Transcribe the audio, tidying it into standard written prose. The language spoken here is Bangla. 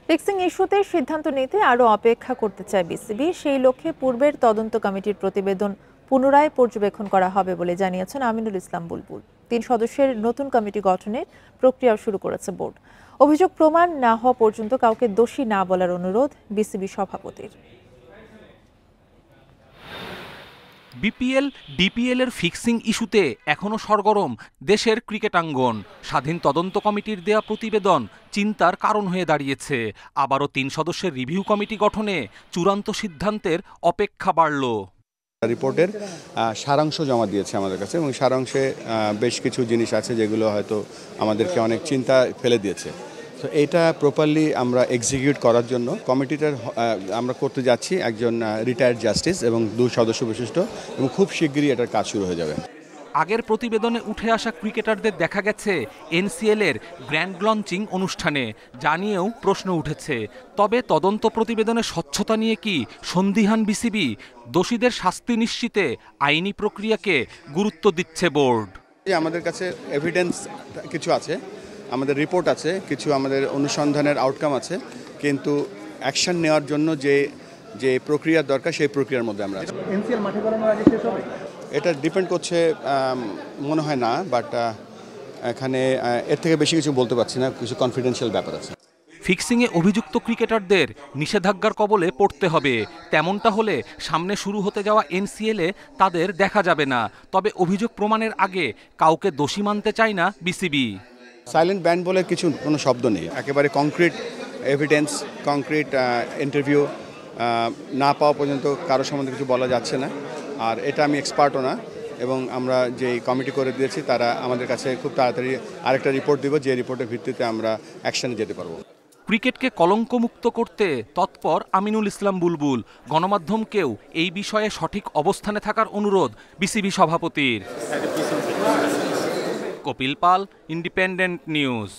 ফিক্সিং ইস্যুতে সিদ্ধান্ত নিতে আরও অপেক্ষা করতে চায় বিসিবি। সেই লক্ষ্যে পূর্বের তদন্ত কমিটির প্রতিবেদন পুনরায় পর্যবেক্ষণ করা হবে বলে জানিয়েছেন আমিনুল ইসলাম বুলবুল। ৩ সদস্যের নতুন কমিটি গঠনের প্রক্রিয়া শুরু করেছে বোর্ড। অভিযোগ প্রমাণ না হওয়া পর্যন্ত কাউকে দোষী না বলার অনুরোধ বিসিবি সভাপতির। বিপিএল ডিপিএল এর ফিক্সিং ইস্যুতে এখনো সরগরম দেশের ক্রিকেটাঙ্গন। স্বাধীন তদন্ত কমিটির দেয়া প্রতিবেদন চিন্তার কারণ হয়ে দাঁড়িয়েছে। আবারও ৩ সদস্যের রিভিউ কমিটি গঠনে চূড়ান্ত সিদ্ধান্তের অপেক্ষা বাড়ল। রিপোর্টের সারাংশ জমা দিয়েছে আমাদের কাছে এবং সারাংশে বেশ কিছু জিনিস আছে যেগুলো হয়তো আমাদেরকে অনেক চিন্তা ফেলে দিয়েছে। তো এটা প্রপারলি আমরা এক্সিকিউট করার জন্য কমিটিটার আমরা করতে যাচ্ছি একজন রিটায়ার্ড জাস্টিস এবং 2 সদস্য বিশিষ্ট, এবং খুব শিগগিরই এটার কাজ শুরু হয়ে যাবে। আগের প্রতিবেদনে উঠে আসা ক্রিকেটারদের দেখা গেছে এনসিএল এর গ্র্যান্ড লঞ্চিং অনুষ্ঠানে, যা নিয়েও প্রশ্ন উঠেছে। তবে তদন্ত প্রতিবেদনের স্বচ্ছতা নিয়ে কি সন্দিহান বিসিবি? দোষীদের শাস্তি নিশ্চিতে আইনি প্রক্রিয়াকে গুরুত্ব দিচ্ছে বোর্ড। আমাদের কাছে এভিডেন্স কিছু আছে, আমাদের রিপোর্ট আছে, কিছু আমাদের অনুসন্ধানের আউটকাম আছে, কিন্তু অ্যাকশন নেওয়ার জন্য যে প্রক্রিয়ার দরকার সেই প্রক্রিয়ার মধ্যে আমরা আছি। এনসিএল মাঠে গড়ানোর আগে শেষ হবে? এটা ডিপেন্ড করছে, মনে হয় না, বাট এখানে এর থেকে বেশি কিছু বলতে পারছি না, কিছু কনফিডেন্সিয়াল ব্যাপার আছে। ফিক্সিংয়ে অভিযুক্ত ক্রিকেটারদের নিষেধাজ্ঞার কবলে পড়তে হবে। তেমনটা হলে সামনে শুরু হতে যাওয়া এনসিএলে তাদের দেখা যাবে না। তবে অভিযোগ প্রমাণের আগে কাউকে দোষী মানতে চায় না বিসিবি। সাইলেন্ট ব্যান বলে কোনো শব্দ নেই, একেবারে কংক্রিট এভিডেন্স, কংক্রিট ইন্টারভিউ না পাওয়া পর্যন্ত কারো সম্বন্ধে কিছু বলা যাচ্ছে না। আর এটা আমি এক্সপার্টও না, এবং আমরা যেই কমিটি করে দিয়েছি তারা আমাদের কাছে খুব তাড়াতাড়ি আরেকটা রিপোর্ট দিব, যে রিপোর্টের ভিত্তিতে আমরা অ্যাকশনে যেতে পারবো। ক্রিকেটকে কলঙ্কমুক্ত করতে তৎপর আমিনুল ইসলাম বুলবুল। গণমাধ্যমকেও এই বিষয়ে সঠিক অবস্থানে থাকার অনুরোধ বিসিবি সভাপতির। কপিল পাল, ইন্ডিপেন্ডেন্ট নিউজ।